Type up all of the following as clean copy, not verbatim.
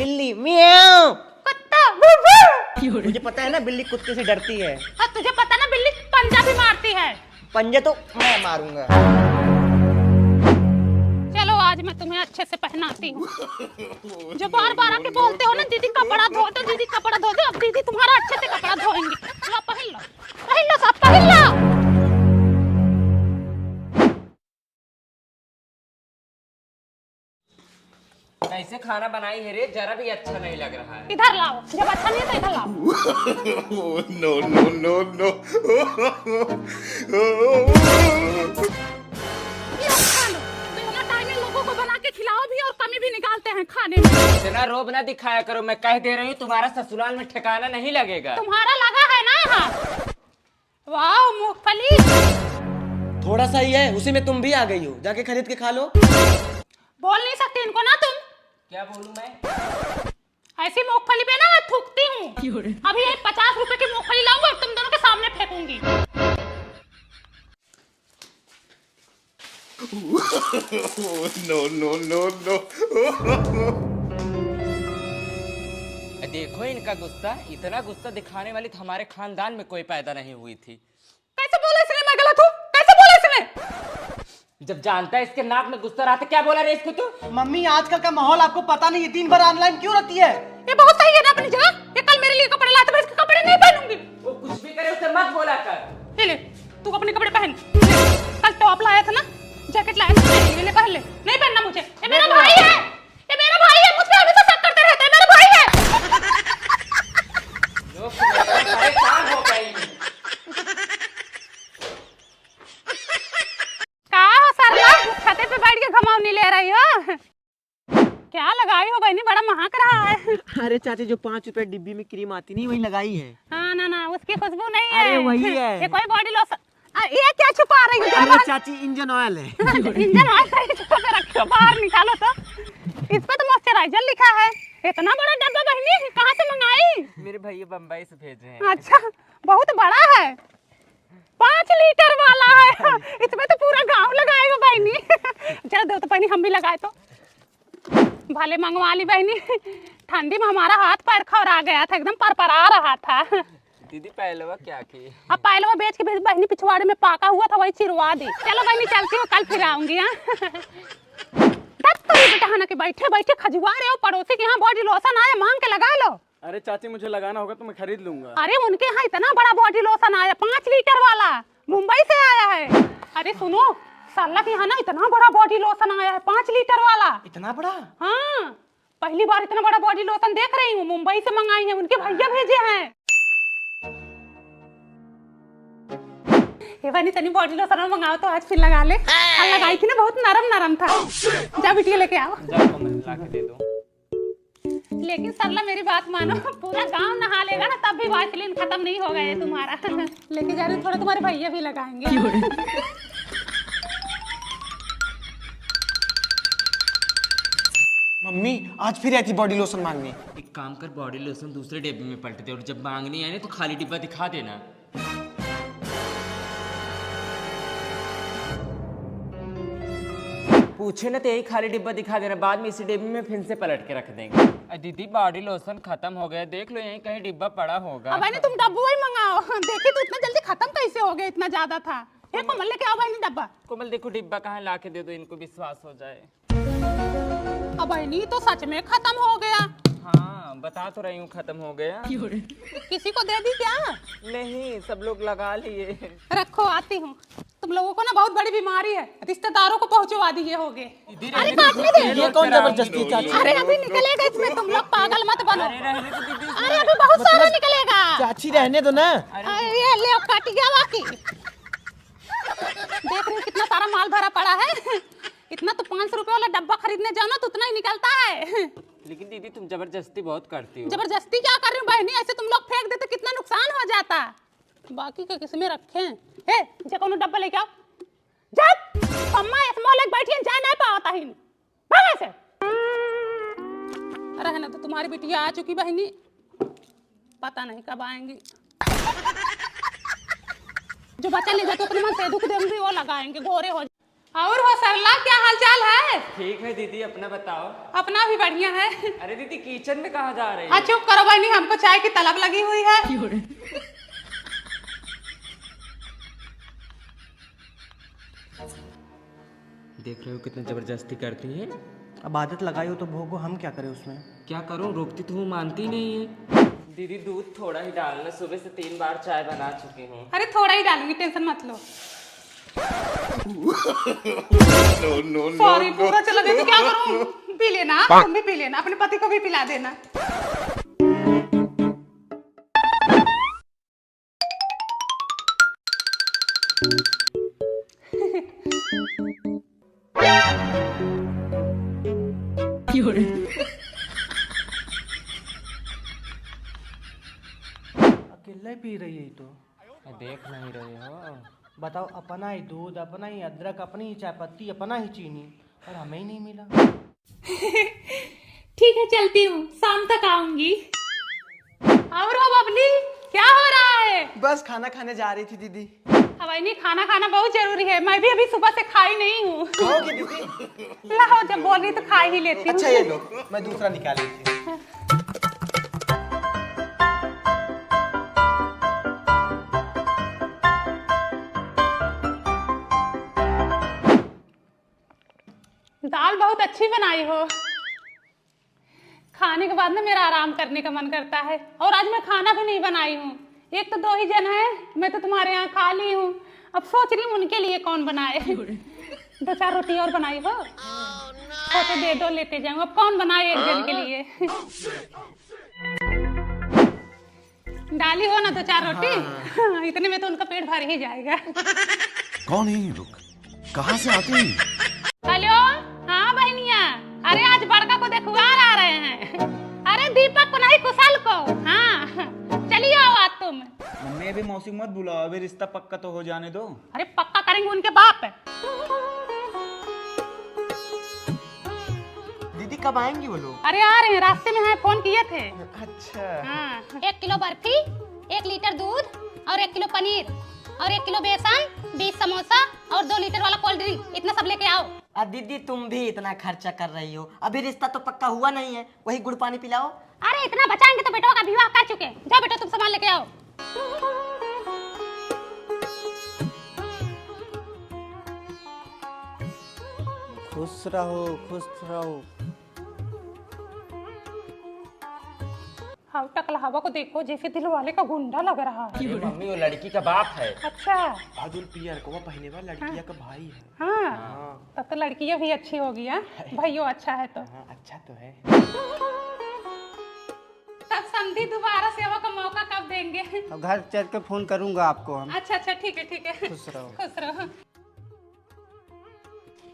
बिल्ली म्याऊ। कुत्ता मुझे पता है ना बिल्ली कुत्ते से डरती है। और तुझे पता ना बिल्ली पंजा भी मारती है। पंजे तो मैं मारूंगा। चलो आज मैं तुम्हें अच्छे से पहनाती हूँ। जो बार बार आके बोलते हो ना दीदी कपड़ा धो दो, दीदी कपड़ा धो दो, अब दीदी तुम्हारा अच्छे से कपड़ा धोएंगी। लो पहन लो, पहन लो, सब पहन लो। कैसे खाना बनाई है रे, जरा भी अच्छा नहीं लग रहा है। इधर लाओ, जब अच्छा नहीं है तो इधर लाओ। No, no, no, no. ये खा लो। दोनों टाइम में लोगों को बना के खिलाओ भी और कमी भी निकालते हैं खाने में। इतना रोब ना दिखाया करो, मैं कह दे रही हूँ तुम्हारा ससुराल में ठिकाना नहीं लगेगा। तुम्हारा लगा है ना यहाँ। वाह मूंगफली। थोड़ा सा ही है, उसी में तुम भी आ गई हो, जाके खरीद के खा लो। बोल नहीं सकती इनको ना तुम। क्या बोलूं मैं? ऐसी मूंगफली पे ना मैं थूकती हूँ। अभी एक 50 रुपए की मूंगफली लाऊंगा और तुम दोनों के सामने फेंकूंगी। No, no, no, no. देखो इनका गुस्सा, इतना गुस्सा दिखाने वाली तो हमारे खानदान में कोई पैदा नहीं हुई थी। कैसे बोला इसने? मैं गलत हूँ? कैसे बोला इसने? जब जानता है इसके नाक में गुस्सा रहा था, क्या बोला रे इसको तू? मम्मी आजकल का माहौल आपको पता नहीं है, दिन भर ऑनलाइन क्यों रहती है? ये बहुत सही है ना अपनी जगह। ये कल मेरे लिए कपड़े लाया था, मैं इसके कपड़े नहीं पहनूंगी। वो कुछ भी करे उसे मत बोला कर। ले ले, तू अपने कपड़े पहन। कल टॉप लाया था ना, जैकेट लाया था, ले ले पहन ले। नहीं पहनना मुझे, ये मेरा भाई है। ये मेरा भाई है, मुझ पे हमेशा शक करते रहते हैं, मेरा भाई है। लोग परेशान हो गए। क्या हो सरला, छते पे बैठ के घमावनी ले रही हो? क्या लगाई हो बहनी, बड़ा महक रहा है। अरे चाची जो 5 रुपए डिब्बी में क्रीम आती नहीं वही लगाई है। हाँ ना ना, उसकी खुशबू नहीं है। अरे वही है। ये कोई बॉडी लोशन। ये क्या छुपा रही हो? अरे चाची इंजन ऑयल है। इंजन ऑयल सही छुपा के रखो, बाहर निकालो तो। इस पे तो मॉइस्चराइजर लिखा है। इतना बड़ा डब्बा बहनी कहाँ से मंगाई? मेरे भैया बम्बई से भेजे हैं। अच्छा, बहुत बड़ा है, 5 लीटर वाला है। इसमें तो पूरा गांव लगाएगा बहनी। जरा दो तो बहनी, हम भी लगाए तो। भले मंगवा ली बहनी, ठंडी में हमारा हाथ पैर खौरा गया था, एकदम परपरा रहा था। दीदी पहलवा क्या की? अब पहले बेच के बहनी पिछवाड़े में पाका हुआ था, वही चिरवा दी। चलो बहनी चलती हूँ, कल फिर आऊंगी। बेटा के बैठे बैठे खजुआ रहे हो, पड़ोसी के यहाँ बॉडी लोशन आया, मांग के लगा लो। अरे चाची मुझे लगाना होगा तो मैं खरीद लूंगा। अरे उनके यहाँ इतना बड़ा बॉडी लोशन आया, 5 लीटर वाला, मुंबई से आया है। अरे सुनो, साला के यहाँ ना इतना बड़ा बॉडी लोशन आया है, 5 लीटर वाला। इतना बड़ा? हाँ, पहली बार इतना बड़ा बॉडी लोशन देख रही हूँ। मुंबई से मंगाई है, उनके भैया भेजे हैं। ये वाली तनी बॉडी लोशन मंगाओ तो आज फिर लगा ले। कल लगाई थी ना, बहुत नरम नरम था। जा बिटिया लेके आओ। जाओ तो मैं ला के दे दूं। लेकिन सरला मेरी बात मानो, पूरा गांव नहा लेगा ना तब भी वाइसलिन खत्म नहीं होगा ये तुम्हारा। लेके जा रहे थोड़ा, तुम्हारे भैया भी लगाएंगे। मम्मी आज फिर आई थी बॉडी लोशन मांगने। एक काम कर, बॉडी लोशन दूसरे डिब्बे में पलट दे और जब मांगनी आए ना तो खाली डिब्बा दिखा देना। पूछे ना तो यही खाली डिब्बा दिखा देना, बाद में इसी डिब्बे में फिर से पलट के रख देंगे। दीदी बॉडी लोशन खत्म हो गया, देख लो यहीं कहीं डिब्बा पड़ा होगा। अब भाई तुम डब्बू ही मंगाओ। देखी तो इतना जल्दी खत्म कैसे हो गया, इतना ज्यादा था। ये कोमल लेके आओ भाई डब्बा। कोमल देखो डिब्बा कहाँ, ला के दे दो, इनको विश्वास हो जाए। अब भाई तो सच में खत्म हो गया। हाँ बता तो रही हूँ खत्म हो गया। किसी को दे दी क्या? नहीं, सब लोग लगा लिए। रखो, आती हूँ। तुम लोगों को ना बहुत बड़ी बीमारी है, रिश्तेदारों को पहुंचवा दिए होगे। अरे काटने दे। ये कौन जबरदस्ती चाची? अरे अभी निकलेगा इसमें, तुम लोग पागल मत बनो। अरे अभी बहुत सारा निकलेगा। चाची रहने दो ना। ये ले काट गया बाकी। देख रहे हो कितना सारा माल भरा पड़ा है। इतना तो 500 रुपए वाला डब्बा खरीदने जाओ ना तो उतना ही निकलता है। लेकिन दीदी तुम जबरदस्ती बहुत करती हो। जबरदस्ती क्या कर रही हूँ बहनी, ऐसे तुम लोग फेंक देते कितना नुकसान हो जाता। बाकी का किसमें रखे हैं? जे कोनो डब्बा लेके आओ। जब अम्मा स्मॉल एक बैठी है, जा नहीं पाता ही भाग ऐसे। अरे ना तो तुम्हारी बिटिया आ चुकी बहनी, पता नहीं कब आएंगी। जो बच्चा ले जाते अपने मन से दुख देंगे वो लगाएंगे, गोरे हो। और हो सरला, क्या हाल चाल है? ठीक है दीदी, अपना बताओ। अपना भी बढ़िया है। अरे दीदी किचन में कहाँ जा रही हाँ है? चुप करो बहनी, हमको चाय की तलब लगी हुई है। देख रहे हो कितनी जबरदस्ती करती है। अब आदत लगाई हो तो भोगो, हम क्या करें उसमें। क्या करूं, रोकती तो हूँ, मानती नहीं है। दीदी दूध थोड़ा ही डालना, सुबह से 3 बार चाय बना चुकी हूँ। अरे थोड़ा ही डालूंगी, टेंशन मत लो। No, no, no, sorry, no. पूरा चला गया तो क्या करूं? पी लेना, तुम भी पी लेना, अपने पति को भी पिला देना। अकेले पी रही है तो। देख नहीं रहे हो? बताओ, अपना ही दूध, अपना ही अदरक, अपनी ही चाय पत्ती, अपना ही चीनी, और हमें ही नहीं मिला। ठीक है चलती हूँ, शाम तक आऊंगी। और वो बबली, क्या हो रहा है? बस खाना खाने जा रही थी दीदी। हवाई नहीं, खाना खाना बहुत जरूरी है। मैं भी अभी सुबह से खाई नहीं हूँ। खाओगी दीदी? लाओ, जब बोल रही तो खा ही लेती हूँ। अच्छा ये लो, मैं दूसरा निकाल लेती हूँ। दाल बहुत अच्छी बनाई हो। खाने के बाद ना मेरा आराम करने का मन करता है, और आज मैं खाना भी नहीं बनाई हूँ। एक तो 2 ही जन है, मैं तो तुम्हारे यहाँ खा ली हूँ। अब सोच रही हूँ उनके लिए कौन बनाए। 2-4 रोटी और बनाई हो तो दे दो, लेते जाऊँ। अब कौन बनाए एक जन के लिए? डाली हो ना 2-4 रोटी। इतने में तो उनका पेट भर ही जाएगा। कौन है ये लोग, कहाँ से आते हैं? हेलो, हाँ बहनिया, अरे आज बड़का को देखवार आ रहे हैं। अरे दीपक को नहीं, कुशल को। हाँ चलिए आओ आज तुम। मम्मी अभी मौसी मत बुलाओ, अभी रिश्ता पक्का तो हो जाने दो। अरे पक्का करेंगे उनके बाप। दीदी कब आएंगी वो लोग? अरे आ रहे हैं, रास्ते में हैं, फोन किए थे। अच्छा। हाँ 1 किलो बर्फी, 1 लीटर दूध और 1 किलो पनीर और 1 किलो बेसन, 20 समोसा और 2 लीटर वाला कोल्ड ड्रिंक, इतना सब लेके आओ। दीदी तुम भी इतना खर्चा कर रही हो, अभी रिश्ता तो पक्का हुआ नहीं है, वही गुड़ पानी पिलाओ। अरे इतना बचाएंगे तो बेटों का विवाह कर चुके। जाओ बेटा, तुम सामान लेके आओ। खुश रहो, खुश रहो। हाँ टकला हवा को देखो, जैसे दिल वाले का गुंडा लग रहा है। अरे मम्मी वो लड़की का बाप है। अच्छा बादल पियर को पहने वाला लड़किया का भाई है। हाँ, तब तो लड़कियां भी अच्छी होगी। भाइयों अच्छा है तो। हाँ अच्छा तो है। तब समझी दोबारा सेवा का मौका कब देंगे? अब घर चल के फोन करूंगा आपको हम। अच्छा अच्छा, ठीक है ठीक है। खुश रहो। खुश रहो।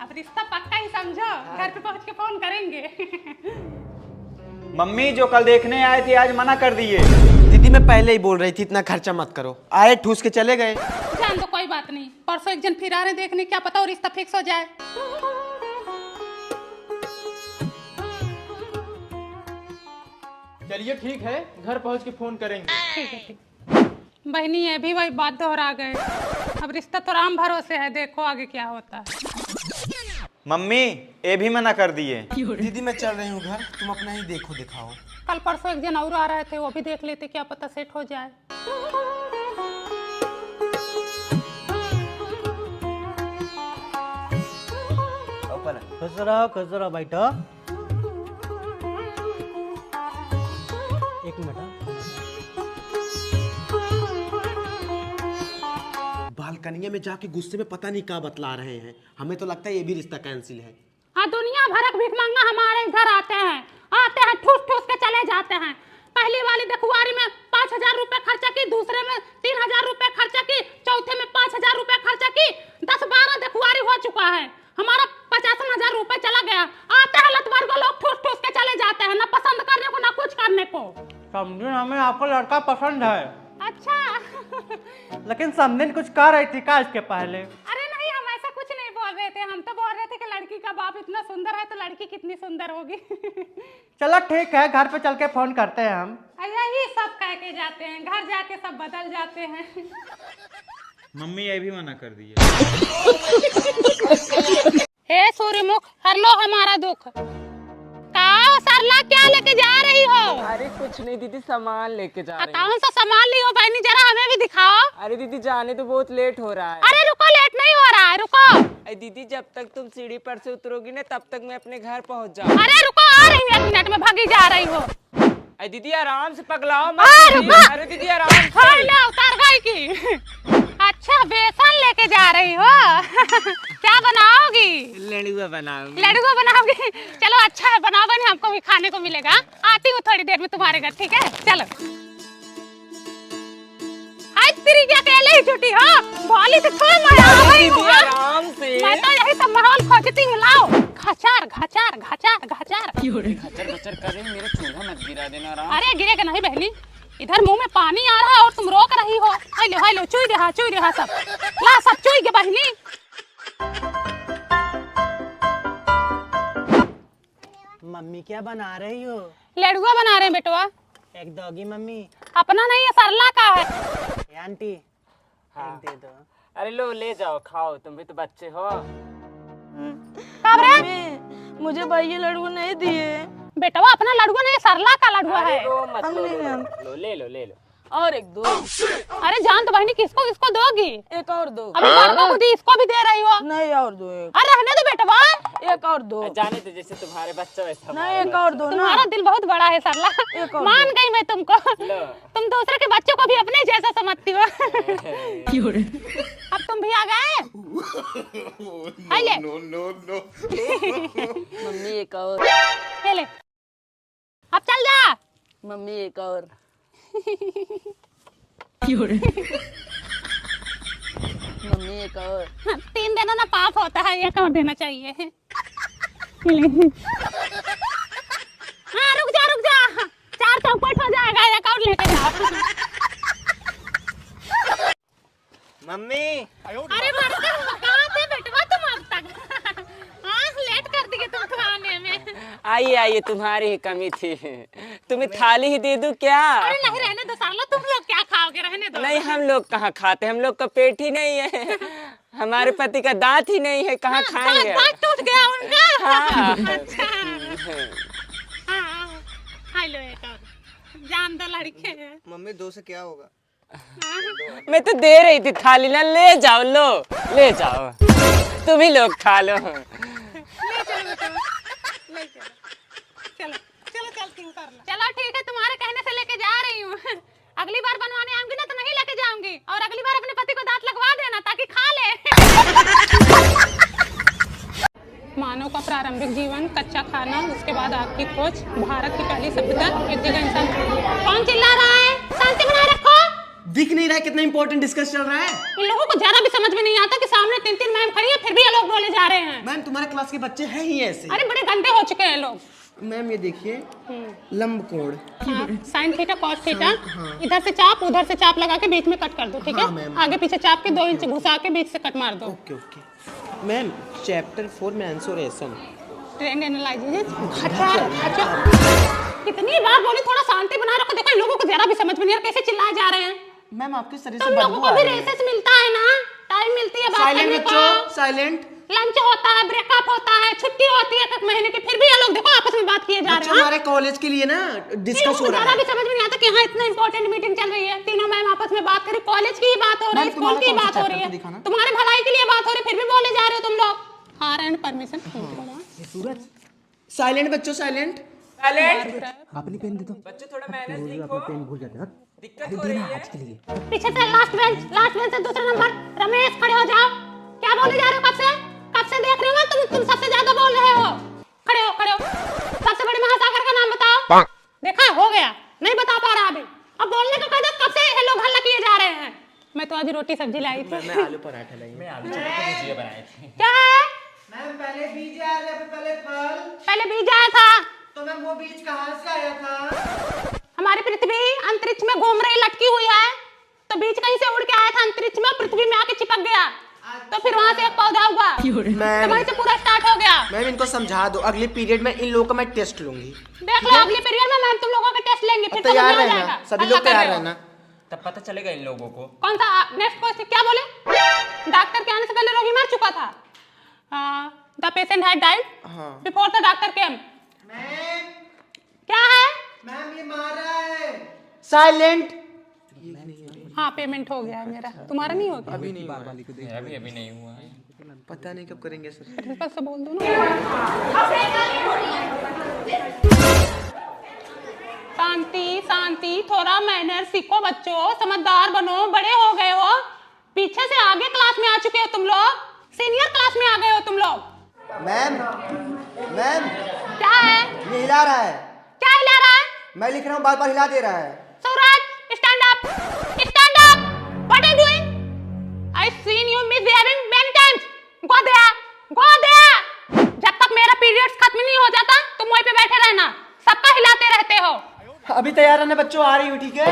अब रिश्ता पक्का ही समझो, घर पे पहुंच के फोन करेंगे। मम्मी जो कल देखने आए थे आज मना कर दिए। दीदी मैं पहले ही बोल रही थी इतना खर्चा मत करो, आए ठूस के चले गए। जान दो, कोई बात नहीं। परसों एक जन फिर आ रहे देखने, क्या पता और रिश्ता फिक्स हो जाए। चलिए ठीक है, घर पहुंच के फोन करेंगे। ठीक है ठीक। बहनी है भी वही बात दोहरा गए। अब रिश्ता तो राम भरोसे है, देखो आगे क्या होता है। मम्मी ये भी मना कर दिए। दीदी मैं चल रही हूँ घर, तुम अपना ही देखो दिखाओ। कल परसों एक जन और आ रहे थे, वो भी देख लेते, क्या पता सेट हो जाए। खुश रहो बैठो। एक मिनट। बालकनिया में जाके गुस्से में पता नहीं क्या बतला रहे हैं, हमें तो लगता है ये भी रिश्ता कैंसिल है। हाँ दुनिया भर भीख मांगा हमारे घर आते हैं ठूस ठूस के चले जाते हैं। पहली वाली देखुआरी में 5,000 रुपए खर्चा की, दूसरे में 3,000 रुपए खर्चा की, चौथे में 5,000 रुपए खर्चा की। 10-12 देखुआरी हो चुका है, हमारा 55,000 रुपए चला गया। आते हैं लतवर को लोग ठूस ठूस के चले जाते हैं, ना पसंद करने को ना कुछ करने को। समझो हमें आपको लड़का पसंद है, अच्छा लेकिन समझन कुछ कह रही थी का इसके पहले। अरे नहीं, हम ऐसा कुछ नहीं बोल रहे थे। हम तो बोल रहे थे कि लड़की का बाप इतना सुंदर है तो लड़की कितनी सुंदर होगी। चलो ठीक है, घर पे चल के फोन करते हैं हम। यही सब कह के जाते हैं, घर जाके सब बदल जाते हैं। मम्मी ये भी मना कर दी है। हे सूर्यमुख हर लो हमारा दुख। कहा सरला क्या लेके जा रही हो? अरे कुछ नहीं दीदी, सामान लेके जा रही हूँ। कौन सा सामान ली हो बहनी, जरा हमें भी दिखाओ। अरे दीदी जाने तो बहुत लेट हो रहा है। अरे रुको, लेट नहीं हो रहा है, रुको। अरे दीदी जब तक तुम सीढ़ी पर से उतरोगी ना तब तक मैं अपने घर पहुँच जाऊँ। अरे रुको, आ रही हूँ, 1 मिनट में भागी जा रही हो। अरे दीदी आराम से पगलाओ मत दीदी। रुको। अरे दीदी आराम से। उतार गई की। अच्छा बेसन लेके जा रही हो। क्या बनाओगी? लड़ुआ बनाऊंगी। लड्डू बनाओगी? चलो अच्छा है, बनाओ बनी, हमको भी खाने को मिलेगा। आती हूँ थोड़ी देर में तुम्हारे घर, ठीक है? चलो। आज तेरी क्या अकेले ही छुट्टी हो? बोली तो छोड़, मैं आ गई हूँ। आराम से। मैं तो यही सब माहौल खोजती हूँ, लाओ। घचार घचार घचार घचार। खचर खचर कर रही, मेरा चूल्हा मत गिरा देना। आराम। अरे गिरेगा नहीं बहनी, इधर मुंह में पानी आ रहा है और तुम रोक रही हो। हाय लो चुई रहा सब। ला सब चुई के बहनी। मम्मी क्या बना रही हो? लड्डुआ बना रहे हैं बेटवा। एक दोगी मम्मी? अपना नहीं है, सरला का है। ये आंटी हाँ। दे दो। अरे लो ले जाओ, खाओ, तुम भी तो बच्चे हो। कब रे? मुझे भाई ये लड्डू नहीं दिए। बेटवा अपना लड्डुआ नहीं, सरला का लड्डुआ है। लो मत लो, ले लो। और एक दो। अरे जान तो बहनी, किसको किसको दोगी? एक और दो। अभी बड़कों को दी, इसको भी दे रही हो? नहीं और दो। एक अरे रहने दो बेटवा। एक और दो। जाने तो जैसे तुम्हारे बच्चा वैसा। नहीं एक और दो ना। तुम्हारा दिल बहुत बड़ा है सरला, एक और मान गई मैं तुमको। लो। तुम दूसरे के बच्चों को भी अपने जैसा समझती हो। अब तुम भी आ गए? ले। no, no, no. मम्मी एक और। ले। अब चल जा। मम्मी एक और। मम्मी एक और। 3 देना ना पाप होता है, 1 और देना चाहिए। हाँ रुक जा 4 चौपट हो जाएगा, 1 और लेके जाओ। मम्मी अरे कहाँ थे बेटवा तुम अब तक? हाँ लेट कर दिए तुम खाने में। आइए तुम्हारी ही कमी थी। तुम्हें थाली ही दे दूं क्या? अरे नहीं रहने दो साला, तुम लोग क्या खाओगे, रहने दो। नहीं हम लोग कहाँ खाते, हम लोग का पेट ही नहीं है। हमारे पति का दांत ही नहीं है, कहाँ खाएंगे? दांत टूट गया उनका। हाँ। अच्छा हाँ, लो एक और। जान दो लड़के। मम्मी 2 से क्या होगा? मैं तो दे रही थी थाली ना, ले जाओ, ले जाओ, तुम ही लोग खा लो। ले चलो चलती हूँ, कर लो। चलो ठीक है, तुम्हारे कहने से लेके जा रही हूँ। अगली बार बनवाने आऊंगी ना तो नहीं लेके जाऊंगी, और अगली बार अपने पति को दांत लगवा देना ताकि खा ले। मानव का प्रारंभिक जीवन, कच्चा खाना, उसके बाद आग की खोज, भारत की पहली सभ्यता, एक जगह इंसान। कौन चिल्ला रहा है? शांति बनाए रखो। दिख नहीं रहा है कितना इंपॉर्टेंट डिस्कस चल रहा है? इन लोगों को ज्यादा भी समझ में नहीं आता कि सामने 3 मैम खड़ी है, फिर भी ये लोग बोले जा रहे हैं। मैम तुम्हारे क्लास के बच्चे हैं ही ऐसे। अरे बड़े गंदे हो चुके हैं लोग। मैम ये देखिए लंबकोण। साइन थीटा कॉस थीटा, इधर से चाप उधर से चाप लगा के बीच में कट कर दो, ठीक है? आगे पीछे चाप के 2 इंच घुसा के बीच से कट मार दो। Okay ma'am chapter 4 mensuration. Trend analysis. अच्छा कितनी बार बोली थोड़ा शांति बना रखो। देखो इन लोगों को जरा भी समझ में नहीं आ रहा, कैसे चिल्लाए जा रहे हैं। मैम आपके शरीर से तुम लोगों को भी रेसेस मिलता है ना, टाइम मिलती है बात करने को। साइलेंट। लंच होता है, ब्रेकअप होता है, छुट्टी होती है 1 महीने की, फिर भी ये लोग देखो आपस में बात किए जा रहे हैं। हमारे कॉलेज के लिए ना डिस्कस हो रहा है। भी समझ में नहीं आता कि यहाँ इतना इंपॉर्टेंट मीटिंग चल रही है, तीनों मैम आपस में बात करी, कॉलेज की बात हो रही है, स्कूल की बात हो रही है, तुम्हारे भलाई के लिए बात हो रही है, फिर भी बोले जा रहे हो तुम लोग। हार एंड परमिशन। सूरज साइलेंट बच्चों, साइलेंट। अपनी पेन दे दो। बच्चों थोड़ा मैनेज लिखो, पेन भूल जाते हैं। दिक्कत हो रही है। आज के लिए पीछे से लास्ट बेंच से दूसरा नंबर। रमेश खड़े हो जाओ। क्या बोले जा रहे हो? कब से देख रहे हो? तुम सबसे ज्यादा बोल रहे हो। खड़े हो। सबसे बड़े महासागर का नाम बताओ। देखा हो गया, नहीं बता पा रहा अभी। अब बोलने का कब से ये लोग हल्ला किए जा रहे हैं। मैं तो अभी रोटी सब्जी लाई थी। मैं आलू पराठा लाई। मैं आलू चने की भुजिया बनाई थी। क्या है? मैम पहले बीज आया था, पहले फल। पहले बीज आया था। तो मैम वो बीज कहाँ से आया था? हमारी पृथ्वी अंतरिक्ष में घूम रही लटकी हुई है, तो बीज कहीं से उड़ के आया था अंतरिक्ष में, पृथ्वी में आके चिपक गया, तो फिर वहाँ से एक पौधा हुआ, तो वहीं से पूरा स्टार्ट हो गया। मैम इनको समझा दो, अगले पीरियड में इन लोगों का मैं टेस्ट लूंगी। देख लो अगले पीरियड में मैम तुम लोगों का टेस्ट लेंगे, फिर तैयार रहना, सभी लोग तैयार रहना। तब पता चलेगा इन लोगों को। कौन सा नेक्स्ट क्वेश्चन क्या बोले? डॉक्टर के आने से पहले रोगी मर चुका था। The patient had died before the doctor केम। क्या है? मैम ये मारा है। साइलेंट। हाँ पेमेंट हो गया है मेरा, तुम्हारा नहीं हो गया? मेरा भी अभी नहीं हुआ है। पता नहीं कब करेंगे सर। प्रिंसिपल से बोल दो ना। शांति शांति, थोड़ा मैनर सीखो बच्चों, समझदार बनो, बड़े हो गए हो, पीछे से आगे क्लास में आ चुके हो तुम लोग, सीनियर क्लास में आ गए हो तुम लोग। मैम मैम क्या है? ये हिला रहा है। क्या हिला रहा है? मैं लिख रहा हूँ, बार बार हिला दे रहा है। Suraj stand up, stand up. What are you doing? I seen you misbehaving many times. Go there, go there. जब तक मेरा पीरियड्स खत्म नहीं हो जाता तुम वहीं पे बैठे रहना, सबका हिलाते रहते हो। अभी तैयार रहना बच्चों, आ रही हूँ, ठीक है?